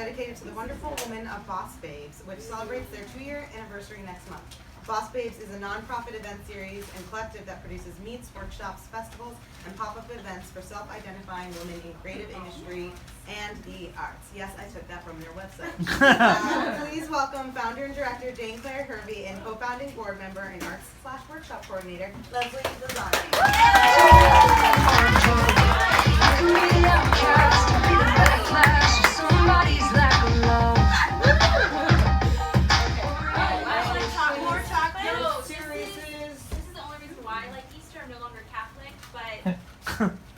dedicated to the wonderful women of Boss Babes, which celebrates their 2-year anniversary next month. Boss Babes is a non-profit event series and collective that produces meets, workshops, festivals, and pop-up events for self-identifying women in creative industry and the arts. Yes, I took that from their website. Please welcome founder and director Jane Claire Hervey and co-founding board member and arts/workshop coordinator Leslie Lozano.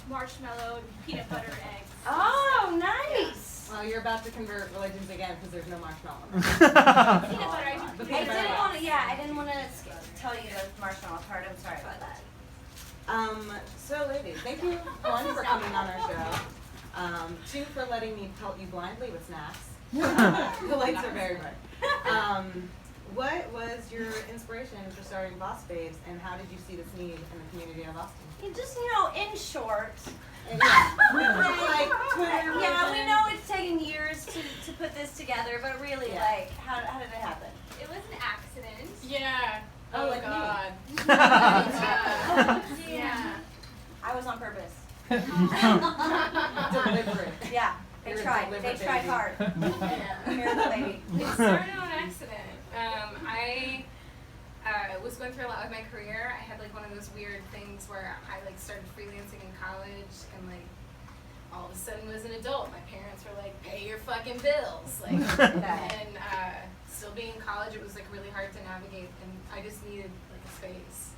Marshmallow and peanut butter eggs. Oh, nice! Well, you're about to convert religions again because there's no marshmallow. Peanut butter, I do peanut butter. I didn't want to tell you the marshmallow part. I'm sorry about that. So ladies, thank you, one, for coming on our show. 2, for letting me pelt you blindly with snacks. The lights are very bright. What was your inspiration for starting Boss Babes, and how did you see this need in the community of Austin? Just, in short. Like Twitter. Yeah, we know it's taken years to put this together, but really, how did it happen? It was an accident. Yeah. Oh, like God. Yeah. I was on purpose. Deliberate. Yeah, they You're a tried. deliberate They tried baby. hard. Here's the baby. It started on accident. I was going through a lot with my career. I had one of those weird things where I started freelancing in college and all of a sudden was an adult. My parents were like, pay your fucking bills. And still being in college, it was really hard to navigate, and I just needed a space.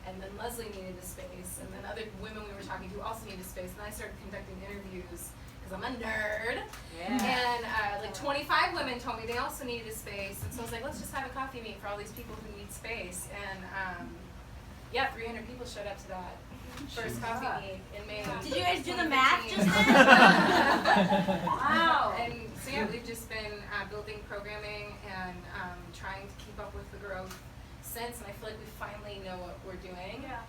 And then Leslie needed a space, and then other women we were talking to also needed a space, and I started conducting interviews because I'm a nerd. Yeah. And 25 women told me they also needed a space, and so I was like, let's just have a coffee meet for all these people who need space. And 300 people showed up to that first coffee meet in May. Did you guys do the math just then? Wow. And so we've just been building programming and trying to keep up with the growth since, and I feel like we finally know what we're doing. Yeah.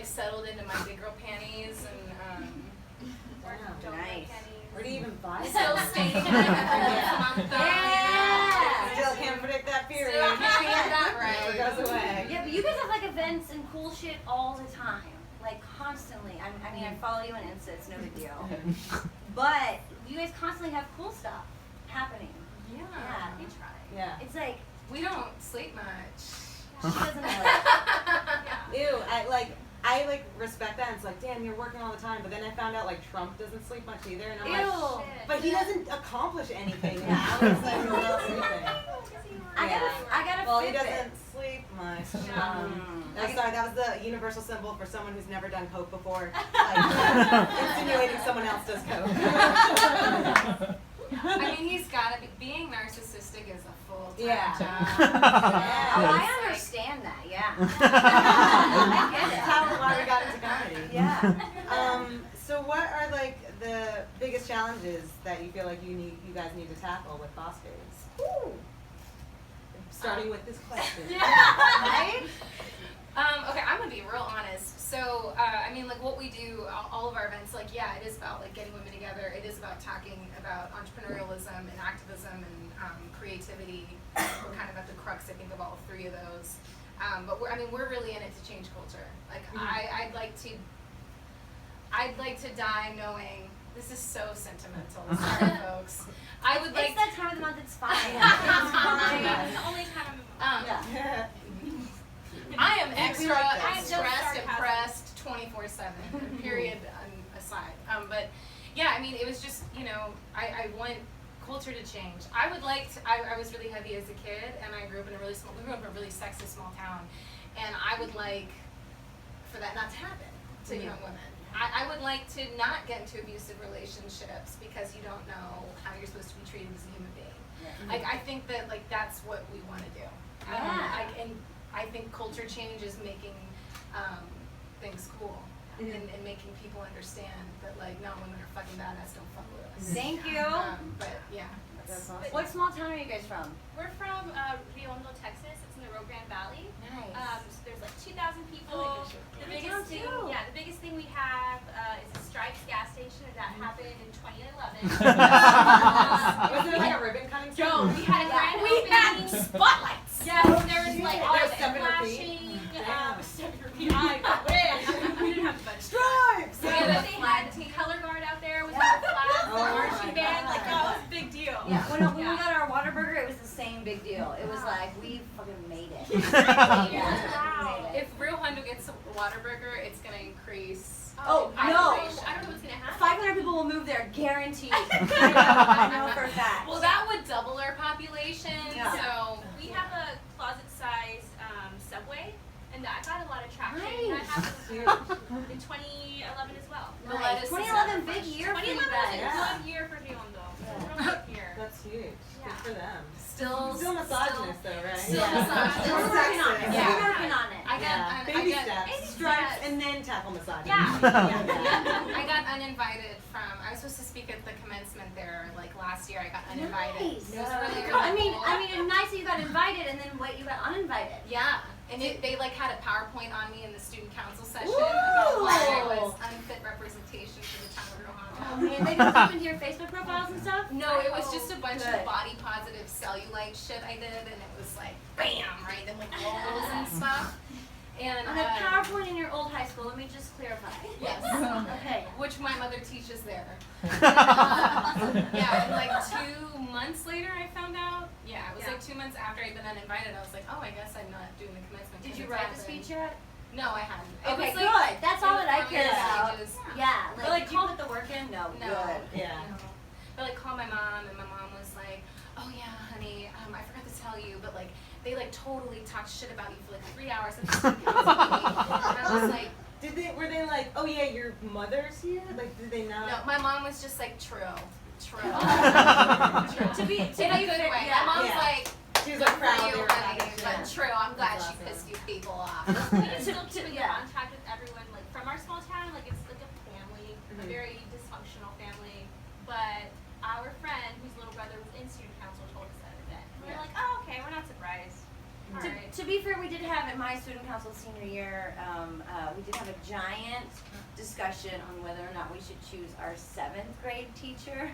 Settled into my big girl panties and Nice. Where do you even buy still that? staying Still can't predict that period. Still can't get that Never right. goes away. Yeah, but you guys have events and cool shit all the time. Constantly. I follow you on Insta, it's no big deal. But you guys constantly have cool stuff happening. Yeah. We try. Yeah. It's We don't sleep much. she doesn't know. Ew, I respect that. It's damn, you're working all the time. But then I found out Trump doesn't sleep much either, and I'm Ew. but he doesn't accomplish anything now. It's he's not sleeping. I gotta Well, he Fitbit. doesn't sleep much. Sorry, that was the universal symbol for someone who's never done coke before. Insinuating someone else does coke. He's gotta be. Being narcissistic is a full-time Yeah. job. Oh, I understand that, yeah. I get it. That's why we got into comedy. Yeah. So what are the biggest challenges that you feel you guys need to tackle with Boss Babes? Ooh. Starting with this question. Right? Okay, I'm gonna be real honest. So, what we do, all of our events, it is about getting women together. It is about talking about entrepreneurialism and activism and creativity. We're kind of at the crux, I think, of all 3 of those. But we're really in it to change culture. I'd like to die knowing. This is so sentimental. Sorry, folks. I would like. It's that time of the month. It's fine. It's the only time Yeah. I am extra like this. stressed and pressed 24/7. Period aside. But it was just I want culture to change. I would like to. I was really heavy as a kid, and I grew up in a really small. We grew up in a really sexist small town, and I would like for that not to happen to young women. I would like to not get into abusive relationships because you don't know how you're supposed to be treated as a human being. Yeah. I think that that's what we want to do. Yeah. And I think culture change is making things cool and making people understand that no, women are fucking badass, don't fuck with us. Thank you. But yeah. That's awesome. What small town are you guys from? We're from Rio Hondo, Texas. It's in the Rio Grande Valley. Nice. So there's 2,000 people. Oh, The good biggest town, thing, too. the biggest thing we have is a Stripes gas station, and that happened in 2011. Was it a Yeah, when we Yeah. got our Whataburger, it was the same big deal. It was like, we fucking made it. Wow. Yeah, we made it. If Real Hundo gets a Whataburger, it's gonna increase. Oh, I no. don't know what's gonna happen. 500 people will move there, guaranteed. I know for a fact. Well, that would double our population. Yeah. So We have a closet-sized Subway, and that got a lot of traction. And that Nice. happened in 2011 as well. the Nice. lettuce is 2011, never big fresh. year for you 2011 was a guys. Yeah. good year for Riondo. Yeah. Real good year. That's huge. Yeah. Good for them. Still misogynist though, right? still Yeah. misogynist. We're working on it. Yeah. We're working on it. I got Baby I got steps. Stripes. And then tackle misogyny. Yeah. I got uninvited from. I was supposed to speak at the commencement there like last year. I got uninvited. Nice. It was really, really I mean, cool. it's nice that you got invited, and then wait, you got uninvited. Yeah, and they like had a PowerPoint on me in the student council session Ooh. about why I was unfit representation for the town of Oh Rohana. man, they got into your Facebook profiles and stuff. No, it was just a bunch Good. of body positive cellulite shit I did, and it was like bam, right, then like rolls and stuff. And On a PowerPoint in your old high school. Let me just clarify. yes, Okay. which my mother teaches there. Yeah, and like 2 months later I found out. Yeah, it was like 2 months after I'd been uninvited. I was like, oh, I guess I'm not doing the commencement. Did 'cause you it's write the happening. speech yet? No, I hadn't. It Okay, was like, good. That's all that I care informal about. stages. Yeah, But, like, did you put the work in? No. No. Good. Yeah. No. But like called my mom, and my mom was like, "Oh yeah, honey, I forgot to tell you, but like they like totally talked shit about you for like 3 hours at the student council meeting." And I was like, Were they like, oh yeah, your mother's here? Like, did they not? "No." My mom was just like, "True." To be In a good fair, way. yeah. My mom's Yeah. like, She was like "Good proud for they you, were honey," talking but shit. true. I'm glad That's she awesome. pissed you people off. We can still keep in Yeah. contact with everyone, like from our small town. Like it's like a family, a Mhm. very dysfunctional family. But our friend, whose little brother was in student council, told us that event. And we Yeah. were like, oh, okay, we're not surprised. All To, right. to be fair, we did have at my student council senior year, we did have a giant discussion on whether or not we should choose our 7th grade teacher,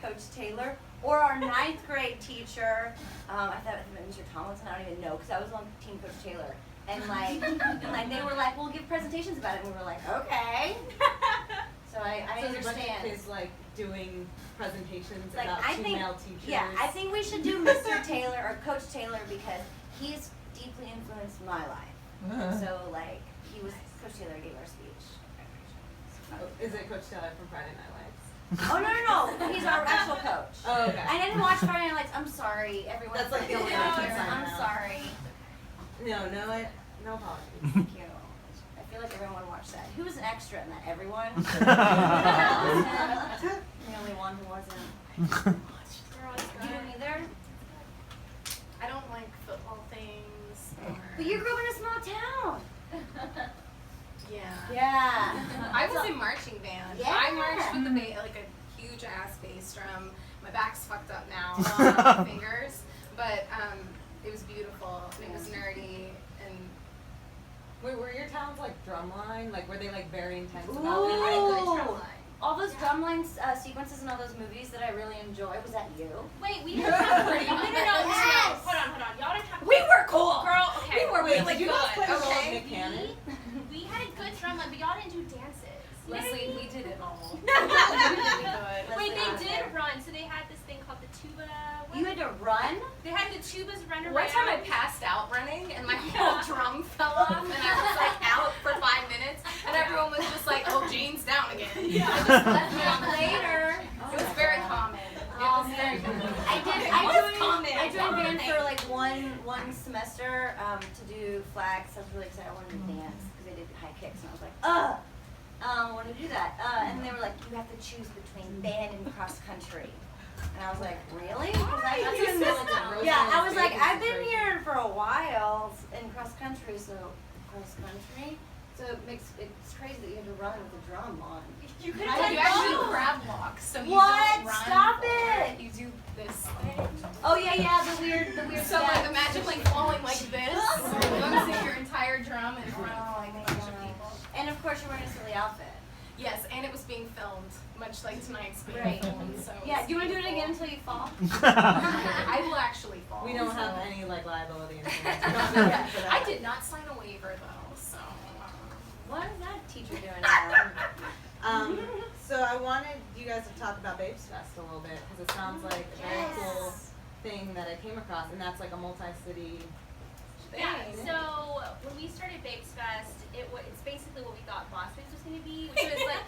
Coach Taylor, or our 9th grade teacher. I thought it was Mr. Tomlinson. I don't even know because I was on Team Coach Taylor, and like they were like, "We'll give presentations about it," and we were like, "Okay." So I So there's a bunch of understand. kids like doing presentations Like, about I two think- male teachers. Yeah, I think we should do Mr. Taylor or Coach Taylor because he's deeply influenced my life. So like he was Coach Taylor gave our speech. Oh, is it Coach Taylor from Friday Night Lights? Oh no, he's our actual coach. Oh, okay. I didn't watch Friday Night Lights. I'm sorry, everyone. That's like the only out one I here. can sign I'm out. sorry. No apologies. Thank you. I feel like everyone watched that. Who was an extra in that? Everyone. The only one who wasn't. Girl, it's You good. didn't either. I don't like football things. Or, But you grew up in a small town. yeah. Yeah. I was in marching band. Yeah. I marched with like a huge ass bass drum. My back's fucked up now on my fingers, but it was beautiful and it was nerdy and Wait, were your towns like drumline? Like, were they like very intense Ooh. about We had a good Ooh. drum line. All those drumline sequences in all those movies that I really enjoy. Was that you? Wait, we didn't have no, Yes. hold on. Y'all didn't have. We were cool. Girl, okay. We were Wait, really did you good. guys play the role of Okay. Nick Cannon? We had a good drum line, but y'all didn't do dances. Leslie, we did it all. Wait, Leslie they out did there. run. So they had this thing called the tuba. You had to run? They had the tubas run around. One time I passed out running and my whole drum fell off and I was like out for 5 minutes and everyone was just like, "Oh, Jane's down again." I just left me on later. It was very common. It was very common. I joined band for like one semester to do flags. I was really excited. I wanted to dance because they did high kicks, and I was like, I want to do that. And they were like, you have to choose between band and cross country. And I was like, really? Because That's in military. yeah, I was like, I've been here for a while in cross country, so cross country. So it's crazy that you have to run with a drum on. You could I have You didn't actually know. grab walk, so you What? don't run. Stop forward. it. You do this thing. Oh yeah, the weird So like steps. imagine like falling like this, losing your entire drum and run Oh like my a bunch of gosh. people. And of course you're wearing a silly outfit. Yes, and it was being filmed, much like tonight's being Right. filmed. So Yeah, it's do you want to do it beautiful. again until you fall? I will actually fall. We don't have so. any like liability insurance. I did not sign a waiver though, so. What is that teacher doing now? So I wanted you guys to to talk about Babes Fest a little bit, because it sounds like a very cool thing that I came across, and that's like a multi-city. Yeah, Thanks. so when we started Babes Fest, it's basically what we thought Boss Babes was going to be, which was like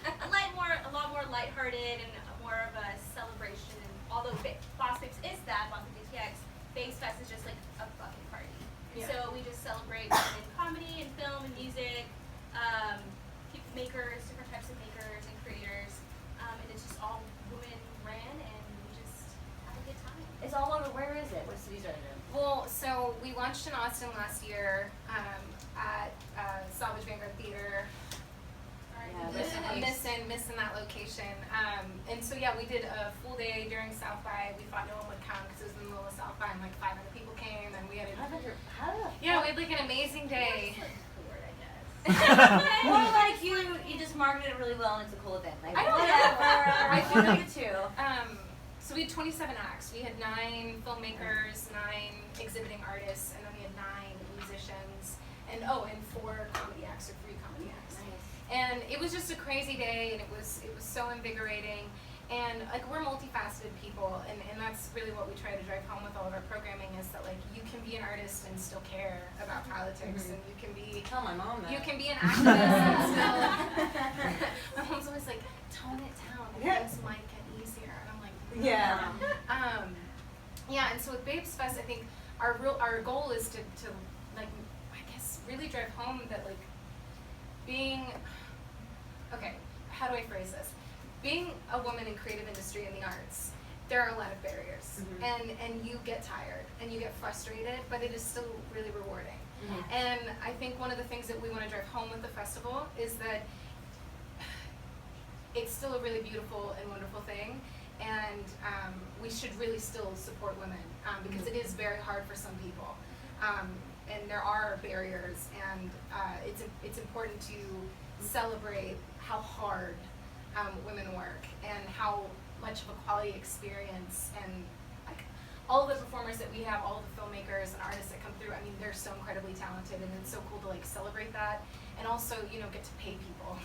a lot more lighthearted and more of a celebration. And although Boss Babes is that, Boss Babes DTX, Babes Fest is just like a fucking party. And Yeah. so we just celebrate women in comedy and film and music, makers, different types of makers and creators, and it's just all women ran, and we just have a good time. It's all over. Where is it? What cities are they in? Well, so we launched in Austin last year at Salvage Vanguard Theater. Yeah, Missing that location. And so yeah, we did a full day during South by. We thought no one would come because it was in the middle of South by, and like 500 people came, and we had we had like an amazing day. More like you just marketed it really well and it's a cool event. Like, I don't know. whatever. I feel feel you too. So we had 27 acts. We had 9 filmmakers, 9 exhibiting artists, and then we had 9 musicians, and 4 comedy acts or 3 comedy acts. Nice. And it was just a crazy day, and it was so invigorating. And like we're multifaceted people, and that's really what we try to drive home with all of our programming is that like you can be an artist and still care about politics, and you can be Tell my mom that. you can be an activist and still. My mom's always like, tone it down, things might get easier, and I'm like, Yeah. Yeah, and so with Babes Fest, I think our goal is to like I guess really drive home that like being okay. How do I phrase this? Being a woman in creative industry and the arts, there are a lot of barriers, and you get tired and you get frustrated, but it is still really rewarding. And I think one of the things that we want to drive home with the festival is that it's still a really beautiful and wonderful thing, and we should really still support women because it is very hard for some people, and there are barriers, and it's important to celebrate how hard women work and how much of a quality experience, and like all of the performers that we have, all of the filmmakers and artists that come through, I mean, they're so incredibly talented, and it's so cool to like celebrate that, and also, you know, get to pay people.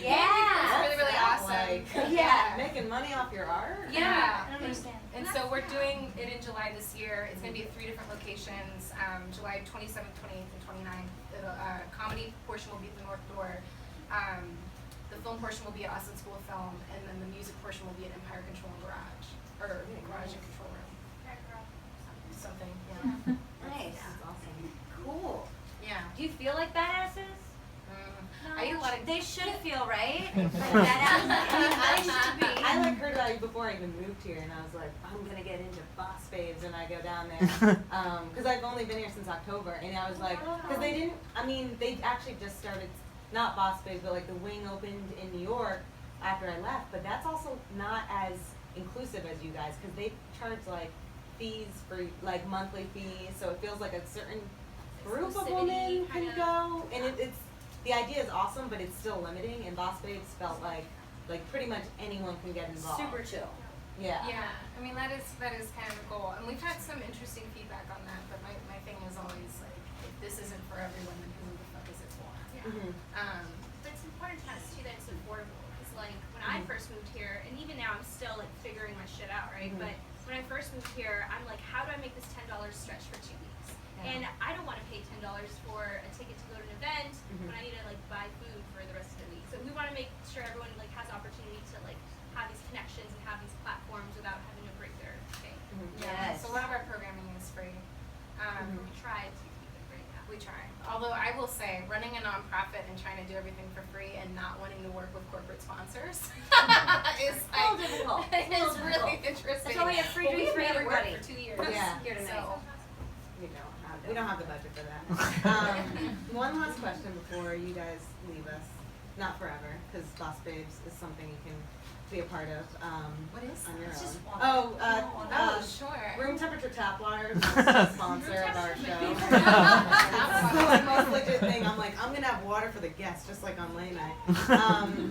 Yeah. It's really awesome. Yeah. Making money off your art? Yeah. I don't understand. And so we're doing it in July this year. It's going to be at 3 different locations, July 27th, 28th, and 29th. The comedy portion will be at the North Door. The film portion will be at Austin School of Film, and then the music portion will be at Empire Control and Garage, or Garage and Control Room, something. Yeah. Nice. That's awesome. Cool. Yeah. Do you feel like badasses? I eat a lot of. They should feel, right? Like badasses. They should be. I like heard about you before I even moved here, and I was like, I'm gonna get into Boss Babes, and I go down there, because I've only been here since October, and I was like, because they actually just started, not Boss Babes, but like the wing opened in New York after I left, but that's also not as inclusive as you guys, because they charge like fees for like monthly fees, so it feels like a certain group of women can go, and it's the idea is awesome, but it's still limiting, and Boss Babes felt like pretty much anyone can get involved. Super chill. Yeah. Yeah, I mean that is kind of the goal, and we've had some interesting feedback on that. But my thing is always like, if this isn't for everyone, then who the fuck is it for? But it's important to us too that it's affordable. Because like when I first moved here, and even now I'm still like figuring my shit out, right? But when I first moved here, I'm like, how do I make this $10 stretch for 2 weeks? Yeah. And I don't want to pay $10 for a ticket to go to an event when I need to like buy food for the rest of the week. So we want to make sure everyone like has opportunity to like have these connections and have these platforms without having to break their bank. Yeah, Yes. so a lot of our programming is free. We try to keep it free. We try. Although I will say, running a nonprofit and trying to do everything for free and not wanting to work with corporate sponsors is A little difficult. It is really interesting. That's why we have free But drinks we've for made it work everybody. for 2 years. Yeah. Here tonight. So, We don't have the budget for that. One last question before you guys leave us. Not forever, because Boss Babes is something you can be a part of what is on your It's own. just water. Oh, sure. Room temperature tap water is a sponsor of our show. It's the most legit thing. I'm like, I'm gonna have water for the guests, just like on late night.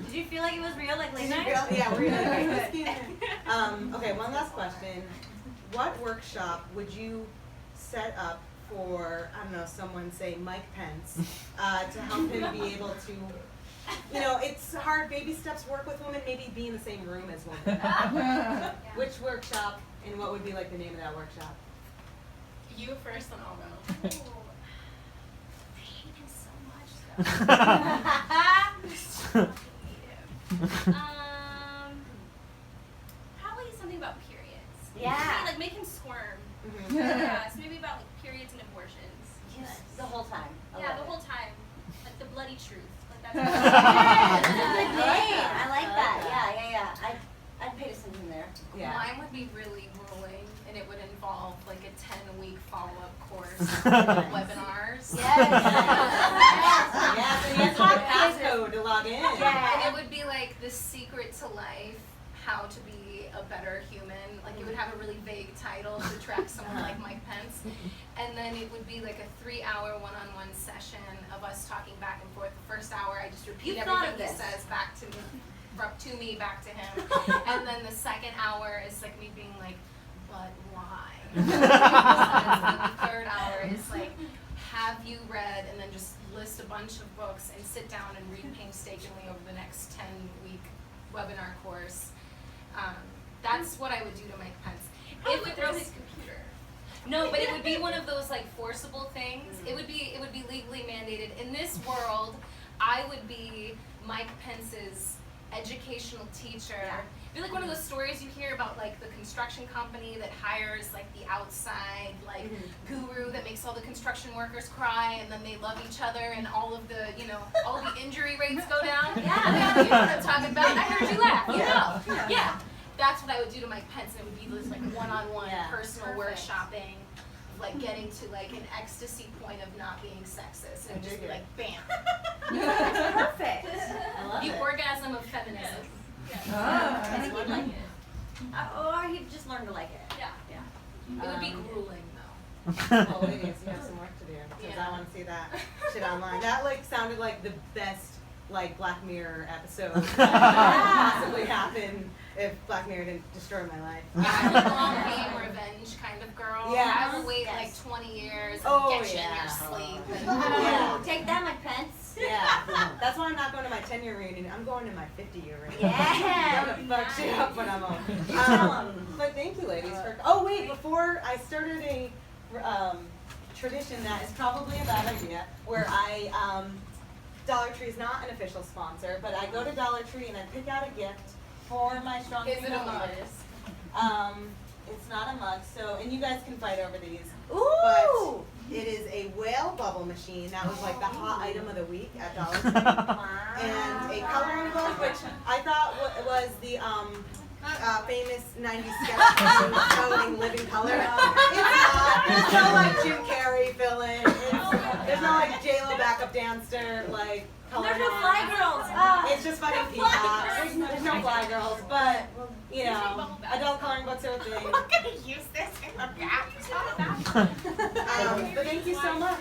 Did you feel like it was real, like late Did you night? feel- Yeah, we're gonna make whiskey in there. Okay, one last question. What workshop would you set up for, I don't know, someone say Mike Pence, to help him be able to you know, it's hard. Baby steps work with women. Maybe be in the same room as women. Which workshop and what would be like the name of that workshop? You first, and I'll go. Oh, I hate him so much though. Probably something about periods. Yeah. Maybe, like make him squirm. Mm-hmm. Yeah, so maybe about like periods and abortions. Yes, the whole time. I Yeah, love the it. whole time. Like the bloody truth. Like that's Yes, that's a good name. I like that. Yeah. I'd pay to send him there. Yeah. Mine would be really grueling, and it would involve like a 10-week follow-up course webinars. Yes. Yeah, so you have to have a passcode to log in. Yeah. And it would be like the secret to life, how to be a better human. Like it would have a really vague title to attract someone like Mike Pence. And then it would be like a 3-hour one-on-one session of us talking back and forth. The first hour I just repeat You've thought everything of he this. says back to me, back to him. And then the second hour is like me being like, but why? And then the third hour is like, have you read, and then just list a bunch of books and sit down and read painstakingly over the next 10-week webinar course. That's what I would do to Mike Pence. It would throw his computer. No, but it would be one of those like forcible things. It would be legally mandated. In this world, I would be Mike Pence's educational teacher. Yeah. It'd be like one of those stories you hear about like the construction company that hires like the outside like guru that makes all the construction workers cry, and then they love each other, and all of the all of the injury rates go down. Yeah, you know what I'm talking about. I heard you laugh. You know. Yeah. That's what I would do to Mike Pence, and it would be this like one-on-one personal Perfect. workshopping, of, like getting to like an ecstasy point of not being sexist, and it would just be like bam, Perfect. I love the it. orgasm of feminism. I think he'd like it. Or he'd just learn to like it. Yeah. It would be grueling though. Well, ladies, you have some work to do because Yeah. I want to see that shit online. That like sounded like the best like Black Mirror episode that could possibly happen if Black Mirror didn't destroy my life. I'm a long game revenge kind of girl. Yeah. I will wait Yes. like 20 years and Oh, get you in yeah. your sleep. Yeah. Take that, Mike Pence. Yeah, that's why I'm not going to my 10-year reunion. I'm going to my 50-year reunion. Yeah. I'm gonna fuck shit up when I'm old. Tell 'em. But thank you, ladies. For, oh wait, before I started a tradition that is probably a bad idea, where I Dollar Tree is not an official sponsor, but I go to Dollar Tree and I pick out a gift for my strong Is it a female mug? leaders. It's not a mug, so and you guys can fight over these. Ooh. But it is a whale bubble machine. That was like the hot item of the week at Dollar Tree. And a coloring book, which I thought was the famous 90s sketch showing living color. It's not. There's no like Jim Carrey fill-in. There's no like J-Lo backup dancer like color. There's no fly girls. It's just fucking peacocks. There's no fly girls, but you know, adult coloring books are a thing. I'm gonna use this in the back. But thank you so much.